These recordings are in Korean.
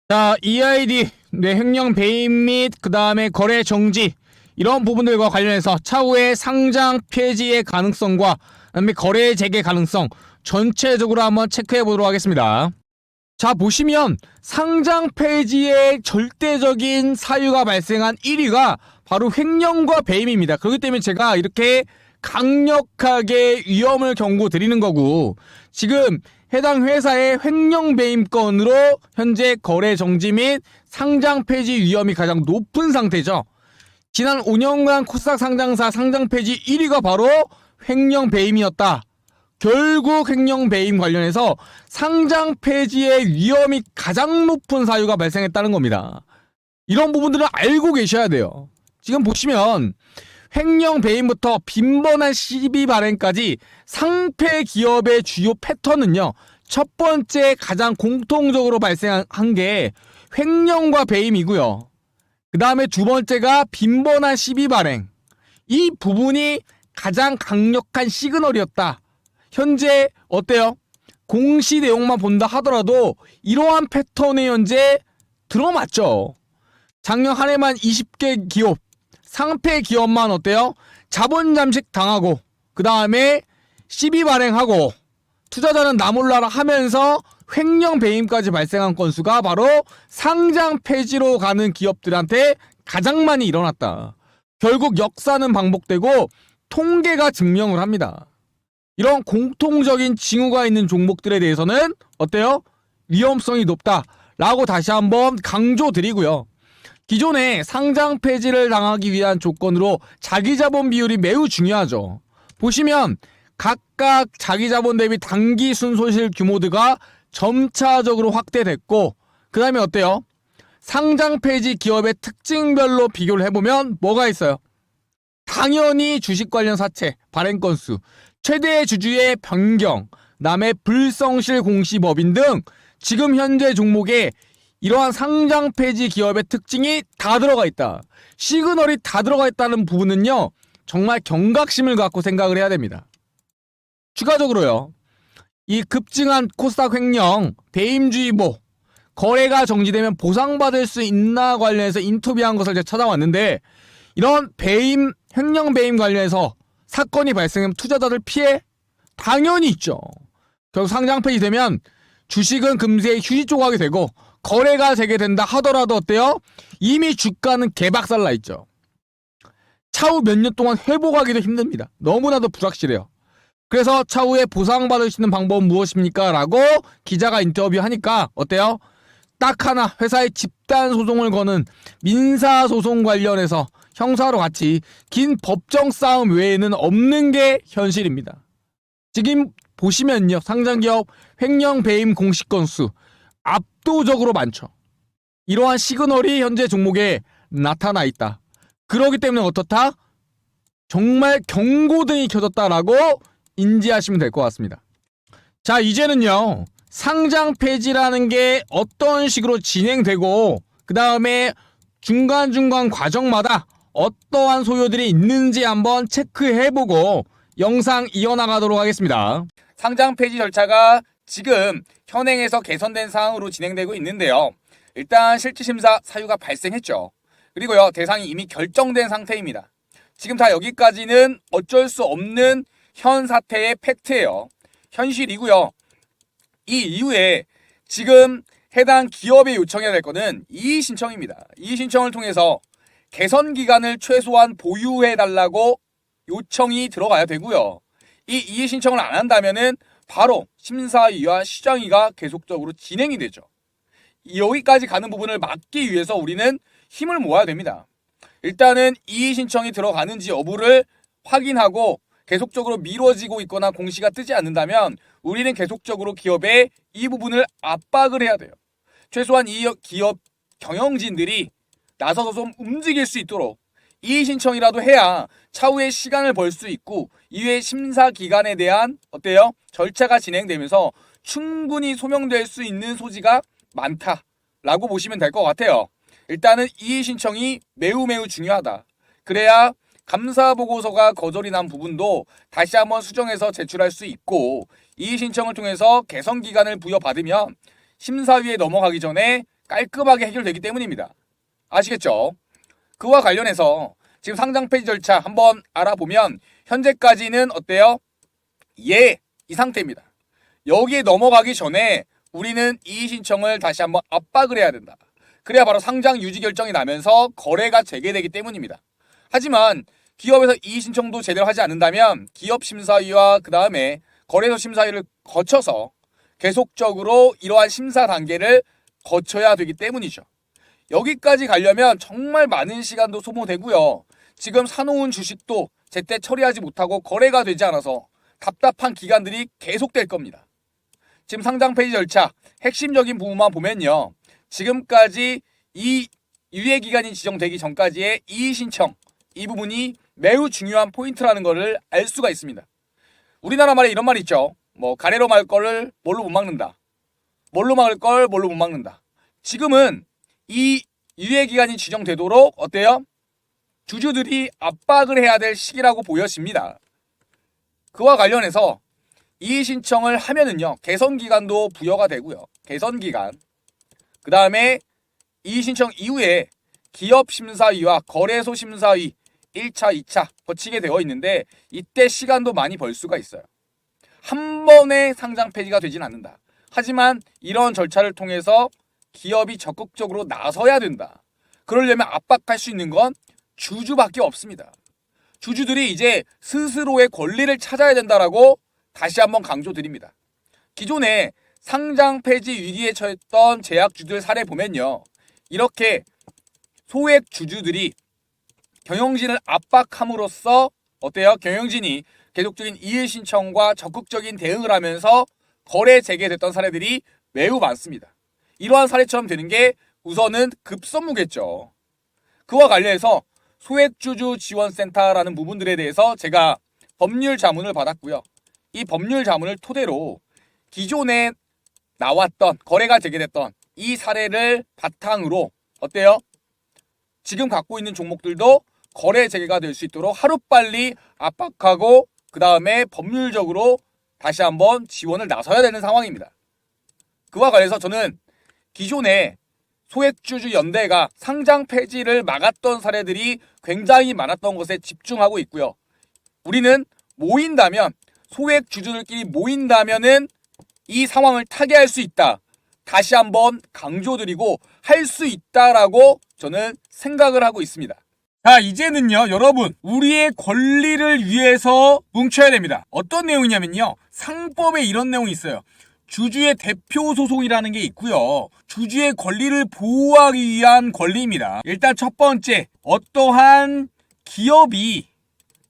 자, EID, 횡령 배임 및 그 다음에 거래 정지 이런 부분들과 관련해서 차후에 상장 폐지의 가능성과 그다음에 거래 재개 가능성 전체적으로 한번 체크해 보도록 하겠습니다. 자, 보시면 상장 폐지의 절대적인 사유가 발생한 1위가 바로 횡령과 배임입니다. 그렇기 때문에 제가 이렇게 강력하게 위험을 경고 드리는 거고, 지금 해당 회사의 횡령 배임 건으로 현재 거래 정지 및 상장 폐지 위험이 가장 높은 상태죠. 지난 5년간 코스닥 상장사 상장 폐지 1위가 바로 횡령 배임이었다. 결국 횡령 배임 관련해서 상장 폐지의 위험이 가장 높은 사유가 발생했다는 겁니다. 이런 부분들은 알고 계셔야 돼요. 지금 보시면 횡령 배임부터 빈번한 시비 발행까지 상폐 기업의 주요 패턴은요, 첫 번째 가장 공통적으로 발생한 게 횡령과 배임이고요. 그 다음에 두 번째가 빈번한 시비 발행. 이 부분이 가장 강력한 시그널이었다. 현재 어때요? 공시 내용만 본다 하더라도 이러한 패턴에 현재 들어맞죠. 작년 한 해만 20개 기업, 상폐 기업만 어때요? 자본 잠식 당하고, 그 다음에 시비 발행하고, 투자자는 나 몰라라 하면서 횡령 배임까지 발생한 건수가 바로 상장 폐지로 가는 기업들한테 가장 많이 일어났다. 결국 역사는 반복되고 통계가 증명을 합니다. 이런 공통적인 징후가 있는 종목들에 대해서는 어때요? 위험성이 높다라고 다시 한번 강조드리고요. 기존에 상장 폐지를 당하기 위한 조건으로 자기자본 비율이 매우 중요하죠. 보시면 각각 자기자본 대비 당기 순손실 규모들과 점차적으로 확대됐고, 그 다음에 어때요? 상장 폐지 기업의 특징별로 비교를 해보면 뭐가 있어요? 당연히 주식 관련 사채, 발행 건수, 최대 주주의 변경, 남의 불성실 공시법인 등 지금 현재 종목에 이러한 상장 폐지 기업의 특징이 다 들어가 있다. 시그널이 다 들어가 있다는 부분은요, 정말 경각심을 갖고 생각을 해야 됩니다. 추가적으로요, 이 급증한 코스닥 횡령, 배임주의보, 거래가 정지되면 보상받을 수 있나 관련해서 인터뷰한 것을 제가 찾아왔는데, 이런 배임, 횡령 배임 관련해서 사건이 발생하면 투자자들 피해 당연히 있죠. 결국 상장 폐지되면 주식은 금세 휴지 조각이 되고, 거래가 재개된다 하더라도 어때요? 이미 주가는 개박살나 있죠. 차후 몇 년 동안 회복하기도 힘듭니다. 너무나도 불확실해요. 그래서 차후에 보상받을 수 있는 방법은 무엇입니까? 라고 기자가 인터뷰하니까 어때요? 딱 하나, 회사의 집단 소송을 거는 민사소송 관련해서 형사로 같이 긴 법정 싸움 외에는 없는 게 현실입니다. 지금 보시면요, 상장기업 횡령 배임 공시 건수 압도적으로 많죠. 이러한 시그널이 현재 종목에 나타나 있다. 그러기 때문에 어떻다? 정말 경고등이 켜졌다라고 인지하시면 될 것 같습니다. 자, 이제는요, 상장 폐지라는 게 어떤 식으로 진행되고, 그 다음에 중간중간 과정마다 어떠한 소요들이 있는지 한번 체크해보고 영상 이어나가도록 하겠습니다. 상장 폐지 절차가 지금 현행에서 개선된 사항으로 진행되고 있는데요. 일단 실질심사 사유가 발생했죠. 그리고요, 대상이 이미 결정된 상태입니다. 지금 다 여기까지는 어쩔 수 없는 현 사태의 팩트예요. 현실이고요. 이 이후에 지금 해당 기업에 요청해야 될 거는 이의 신청입니다. 이의 신청을 통해서 개선 기간을 최소한 보유해달라고 요청이 들어가야 되고요. 이 이의 신청을 안 한다면은 바로 심사위와 시정위가 계속적으로 진행이 되죠. 여기까지 가는 부분을 막기 위해서 우리는 힘을 모아야 됩니다. 일단은 이의 신청이 들어가는지 여부를 확인하고 계속적으로 미뤄지고 있거나 공시가 뜨지 않는다면 우리는 계속적으로 기업에 이 부분을 압박을 해야 돼요. 최소한 이 기업 경영진들이 나서서 좀 움직일 수 있도록 이의 신청이라도 해야 차후에 시간을 벌 수 있고, 이후에 심사 기간에 대한 어때요? 절차가 진행되면서 충분히 소명될 수 있는 소지가 많다라고 보시면 될 것 같아요. 일단은 이의 신청이 매우 중요하다. 그래야 감사 보고서가 거절이 난 부분도 다시 한번 수정해서 제출할 수 있고, 이의 신청을 통해서 개선 기간을 부여받으면 심사위에 넘어가기 전에 깔끔하게 해결되기 때문입니다. 아시겠죠? 그와 관련해서 지금 상장 폐지 절차 한번 알아보면 현재까지는 어때요? 예, 이 상태입니다. 여기에 넘어가기 전에 우리는 이의 신청을 다시 한번 압박을 해야 된다. 그래야 바로 상장 유지 결정이 나면서 거래가 재개되기 때문입니다. 하지만 기업에서 이의 신청도 제대로 하지 않는다면 기업 심사위와 그 다음에 거래소 심사위를 거쳐서 계속적으로 이러한 심사 단계를 거쳐야 되기 때문이죠. 여기까지 가려면 정말 많은 시간도 소모되고요. 지금 사놓은 주식도 제때 처리하지 못하고 거래가 되지 않아서 답답한 기간들이 계속될 겁니다. 지금 상장 폐지 절차 핵심적인 부분만 보면요. 지금까지 이 유예 기간이 지정되기 전까지의 이의 신청 이 부분이 매우 중요한 포인트라는 것을 알 수가 있습니다. 우리나라 말에 이런 말이 있죠. 가래로 말 거를 뭘로 못 막는다. 뭘로 막을 걸 뭘로 못 막는다. 지금은 이 유예 기간이 지정되도록 어때요? 주주들이 압박을 해야 될 시기라고 보여집니다. 그와 관련해서 이의 신청을 하면은요. 개선 기간도 부여가 되고요. 개선 기간. 그 다음에 이의 신청 이후에 기업 심사위와 거래소 심사위 1차, 2차 거치게 되어 있는데 이때 시간도 많이 벌 수가 있어요. 한 번에 상장 폐지가 되진 않는다. 하지만 이런 절차를 통해서 기업이 적극적으로 나서야 된다. 그러려면 압박할 수 있는 건 주주밖에 없습니다. 주주들이 이제 스스로의 권리를 찾아야 된다라고 다시 한번 강조드립니다. 기존에 상장 폐지 위기에 처했던 제약주들 사례 보면요. 이렇게 소액 주주들이 경영진을 압박함으로써 어때요? 경영진이 계속적인 이의 신청과 적극적인 대응을 하면서 거래 재개됐던 사례들이 매우 많습니다. 이러한 사례처럼 되는 게 우선은 급선무겠죠. 그와 관련해서 소액주주 지원센터라는 부분들에 대해서 제가 법률 자문을 받았고요. 이 법률 자문을 토대로 기존에 나왔던 거래가 재개됐던 이 사례를 바탕으로 어때요? 지금 갖고 있는 종목들도 거래 재개가 될 수 있도록 하루빨리 압박하고 그 다음에 법률적으로 다시 한번 지원을 나서야 되는 상황입니다. 그와 관련해서 저는 기존에 소액주주 연대가 상장 폐지를 막았던 사례들이 굉장히 많았던 것에 집중하고 있고요. 우리는 모인다면 소액주주들끼리 모인다면은 이 상황을 타개할 수 있다. 다시 한번 강조드리고 할 수 있다라고 저는 생각을 하고 있습니다. 자, 이제는요, 여러분, 우리의 권리를 위해서 뭉쳐야 됩니다. 어떤 내용이냐면요, 상법에 이런 내용이 있어요. 주주의 대표 소송이라는 게 있고요. 주주의 권리를 보호하기 위한 권리입니다. 일단 첫 번째, 어떠한 기업이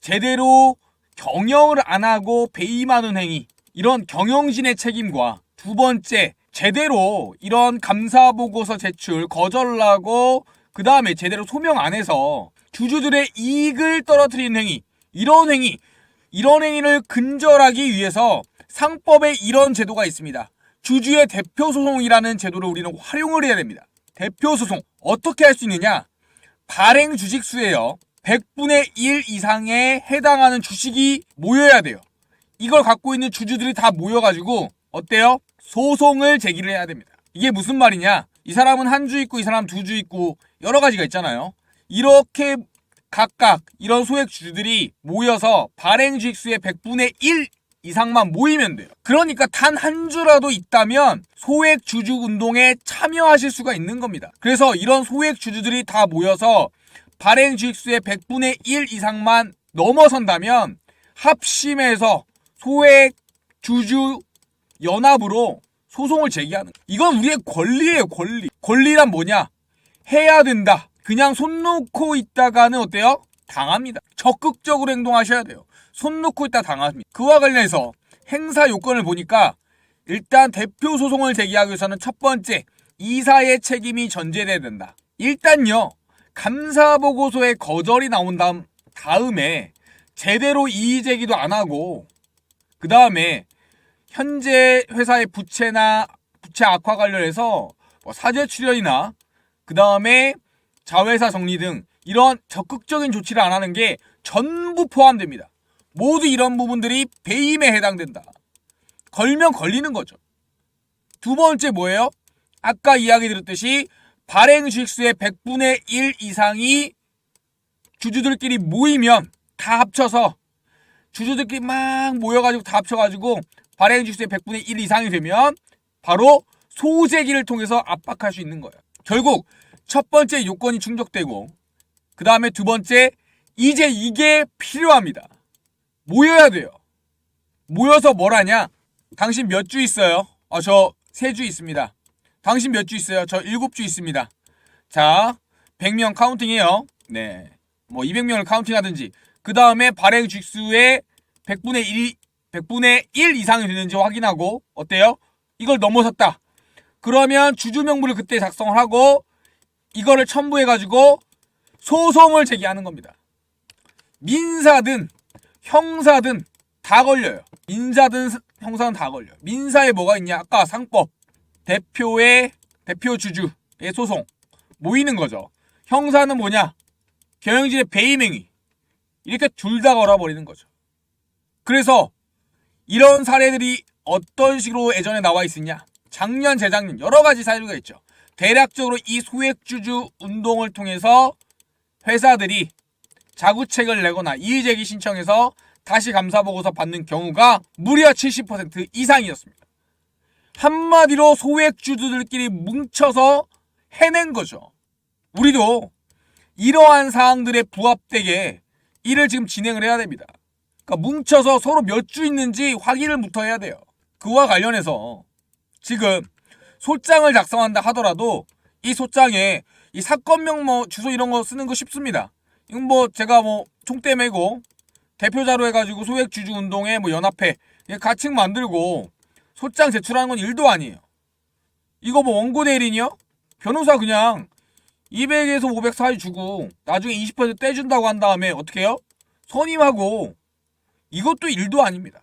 제대로 경영을 안 하고 배임하는 행위, 이런 경영진의 책임과 두 번째, 제대로 이런 감사보고서 제출 거절을 하고 그 다음에 제대로 소명 안 해서 주주들의 이익을 떨어뜨리는 행위, 이런 행위를 근절하기 위해서 상법에 이런 제도가 있습니다. 주주의 대표소송이라는 제도를 우리는 활용을 해야 됩니다. 대표소송 어떻게 할 수 있느냐? 발행 주식수에요 100분의 1 이상에 해당하는 주식이 모여야 돼요. 이걸 갖고 있는 주주들이 다 모여가지고 어때요? 소송을 제기를 해야 됩니다. 이게 무슨 말이냐? 이 사람은 한 주 있고 이 사람 두 주 있고 여러 가지가 있잖아요. 이렇게 각각 이런 소액 주주들이 모여서 발행 주식수의 100분의 1 이상만 모이면 돼요. 그러니까 단 한 주라도 있다면 소액 주주 운동에 참여하실 수가 있는 겁니다. 그래서 이런 소액 주주들이 다 모여서 발행 주식수의 100분의 1 이상만 넘어선다면 합심해서 소액 주주 연합으로 소송을 제기하는 거예요. 이건 우리의 권리예요, 권리. 권리란 뭐냐? 해야 된다. 그냥 손 놓고 있다가는 어때요? 당합니다. 적극적으로 행동하셔야 돼요. 손 놓고 있다 당합니다. 그와 관련해서 행사 요건을 보니까 일단 대표 소송을 제기하기 위해서는 첫 번째, 이사의 책임이 전제돼야 된다. 일단요, 감사보고서에 거절이 나온 다음에 제대로 이의 제기도 안 하고 그 다음에 현재 회사의 부채 악화 관련해서 사죄 출연이나 그 다음에 자회사 정리 등 이런 적극적인 조치를 안 하는 게 전부 포함됩니다. 모두 이런 부분들이 배임에 해당된다. 걸면 걸리는 거죠. 두 번째 뭐예요? 아까 이야기 드렸듯이 발행 주식수의 100분의 1 이상이 주주들끼리 모이면 다 합쳐서 주주들끼리 막 모여가지고 다 합쳐가지고 발행 주식수의 100분의 1 이상이 되면 바로 소재기를 통해서 압박할 수 있는 거예요. 결국 첫 번째 요건이 충족되고 그 다음에 두 번째 이제 이게 필요합니다. 모여야 돼요. 모여서 뭘 하냐? 당신 몇 주 있어요? 저 3주 있습니다. 당신 몇 주 있어요? 저 7주 있습니다. 자, 100명 카운팅해요. 네. 뭐 200명을 카운팅하든지 그 다음에 발행 주식수의 100분의 1 이상이 되는지 확인하고 어때요? 이걸 넘어섰다. 그러면 주주 명부를 그때 작성을 하고 이거를 첨부해가지고 소송을 제기하는 겁니다. 민사든 형사든 다 걸려요. 민사든 형사는 다 걸려요. 민사에 뭐가 있냐? 아까 상법, 대표 주주의 소송 모이는 거죠. 형사는 뭐냐? 경영진의 배임행위. 이렇게 둘 다 걸어버리는 거죠. 그래서 이런 사례들이 어떤 식으로 예전에 나와 있었냐? 작년, 재작년 여러 가지 사례가 있죠. 대략적으로 이 소액주주 운동을 통해서 회사들이 자구책을 내거나 이의제기 신청해서 다시 감사보고서 받는 경우가 무려 70% 이상이었습니다. 한마디로 소액주주들끼리 뭉쳐서 해낸 거죠. 우리도 이러한 사항들에 부합되게 일을 지금 진행을 해야 됩니다. 그러니까 뭉쳐서 서로 몇 주 있는지 확인을부터 해야 돼요. 그와 관련해서 지금 소장을 작성한다 하더라도 이 소장에 이 사건명 뭐 주소 이런 거 쓰는 거 쉽습니다. 이건 뭐 제가 뭐 총대 메고 대표자로 해가지고 소액주주 운동에 뭐 연합회 가칭 만들고 소장 제출하는 건 일도 아니에요. 이거 뭐 원고 대리인이요? 변호사 그냥 200에서 500 사이 주고 나중에 20% 떼준다고 한 다음에 어떻게 해요? 선임하고 이것도 일도 아닙니다.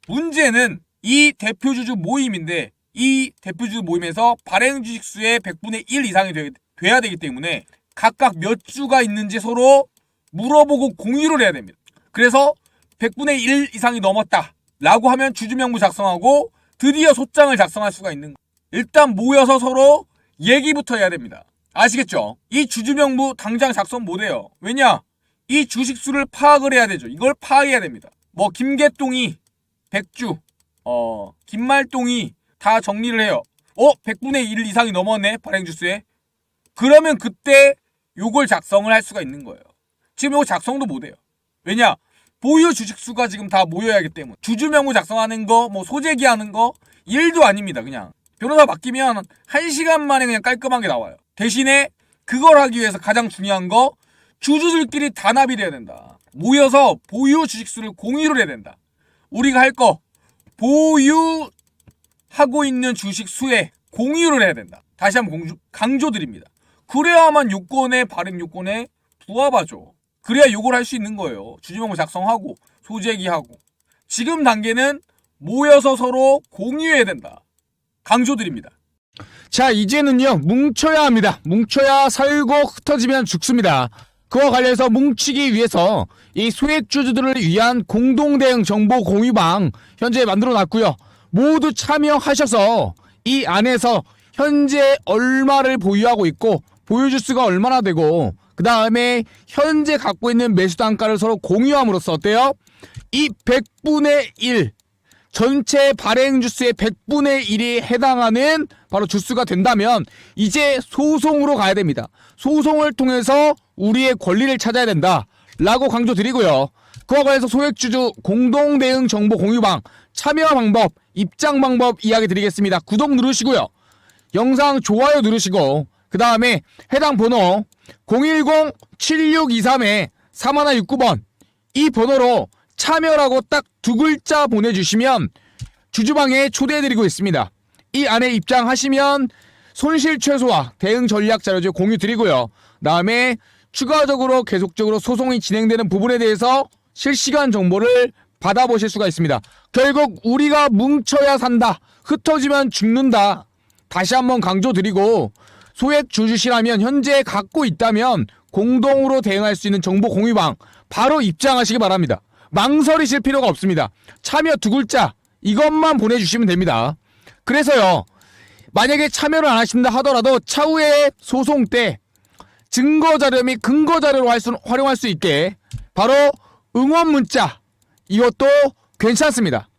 문제는 이 대표주주 모임인데 이 대표주주 모임에서 발행주식수의 100분의 1 이상이 돼야 되기 때문에 각각 몇 주가 있는지 서로 물어보고 공유를 해야 됩니다. 그래서 100분의 1 이상이 넘었다 라고 하면 주주명부 작성하고 드디어 소장을 작성할 수가 있는 거예요. 일단 모여서 서로 얘기부터 해야 됩니다. 아시겠죠? 이 주주명부 당장 작성 못해요. 왜냐? 이 주식수를 파악을 해야 되죠. 이걸 파악해야 됩니다. 뭐 김개똥이 100주, 김말똥이 다 정리를 해요. 100분의 1 이상이 넘었네 발행주수에. 그러면 그때 요걸 작성을 할 수가 있는 거예요. 지금 요거 작성도 못해요. 왜냐? 보유 주식수가 지금 다 모여야 하기 때문에 주주명부 작성하는 거, 뭐 소재기 하는 거 일도 아닙니다. 그냥 변호사 맡기면 1시간 만에 그냥 깔끔하게 나와요. 대신에 그걸 하기 위해서 가장 중요한 거 주주들끼리 단합이 돼야 된다. 모여서 보유 주식수를 공유를 해야 된다. 우리가 할 거 보유하고 있는 주식수에 공유를 해야 된다. 다시 한번 강조드립니다. 그래야만 요건에 발행 요건에 부합하죠. 그래야 요걸 할 수 있는 거예요. 주주명부 작성하고 소재기하고. 지금 단계는 모여서 서로 공유해야 된다. 강조드립니다. 자, 이제는요 뭉쳐야 합니다. 뭉쳐야 살고 흩어지면 죽습니다. 그와 관련해서 뭉치기 위해서 이 소액주주들을 위한 공동대응 정보 공유방 현재 만들어 놨고요. 모두 참여하셔서 이 안에서 현재 얼마를 보유하고 있고 보유주수가 얼마나 되고 그 다음에 현재 갖고 있는 매수 단가를 서로 공유함으로써 어때요? 이 100분의 1 전체 발행 주수의 100분의 1이 해당하는 바로 주수가 된다면 이제 소송으로 가야 됩니다. 소송을 통해서 우리의 권리를 찾아야 된다 라고 강조드리고요. 그와 관련해서 소액주주 공동대응 정보 공유방 참여 방법, 입장 방법 이야기 드리겠습니다. 구독 누르시고요. 영상 좋아요 누르시고 그 다음에 해당 번호 010-7623-3169번 이 번호로 참여라고 딱 두 글자 보내주시면 주주방에 초대해드리고 있습니다. 이 안에 입장하시면 손실 최소화 대응 전략 자료집 공유 드리고요. 다음에 추가적으로 계속적으로 소송이 진행되는 부분에 대해서 실시간 정보를 받아보실 수가 있습니다. 결국 우리가 뭉쳐야 산다. 흩어지면 죽는다. 다시 한번 강조드리고 소액 주주시라면 현재 갖고 있다면 공동으로 대응할 수 있는 정보 공유방 바로 입장하시기 바랍니다. 망설이실 필요가 없습니다. 참여 두 글자 이것만 보내주시면 됩니다. 그래서요 만약에 참여를 안 하신다 하더라도 차후에 소송 때 증거자료 및 근거자료로 활용할 수 있게 바로 응원 문자, 이것도 괜찮습니다.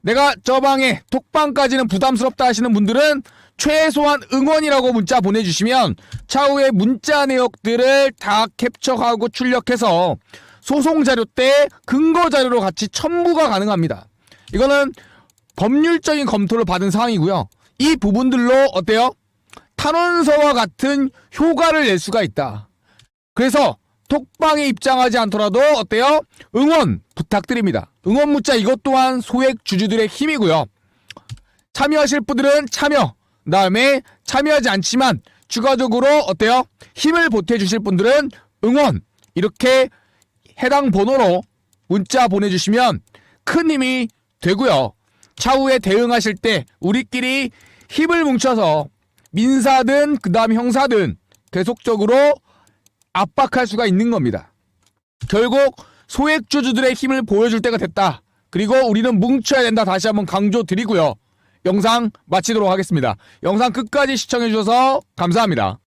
내가 저 방에 톡방까지는 부담스럽다 하시는 분들은 최소한 응원이라고 문자 보내주시면 차후에 문자 내역들을 다 캡처하고 출력해서 소송자료 때 근거자료로 같이 첨부가 가능합니다. 이거는 법률적인 검토를 받은 사항이고요. 이 부분들로 어때요? 탄원서와 같은 효과를 낼 수가 있다. 그래서 톡방에 입장하지 않더라도 어때요? 응원 부탁드립니다. 응원 문자 이것 또한 소액 주주들의 힘이고요. 참여하실 분들은 참여, 그다음에 참여하지 않지만 추가적으로 어때요? 힘을 보태주실 분들은 응원, 이렇게 해당 번호로 문자 보내주시면 큰 힘이 되고요. 차후에 대응하실 때 우리끼리 힘을 뭉쳐서 민사든 그다음 형사든 계속적으로 압박할 수가 있는 겁니다. 결국 소액주주들의 힘을 보여줄 때가 됐다. 그리고 우리는 뭉쳐야 된다. 다시 한번 강조드리고요. 영상 마치도록 하겠습니다. 영상 끝까지 시청해주셔서 감사합니다.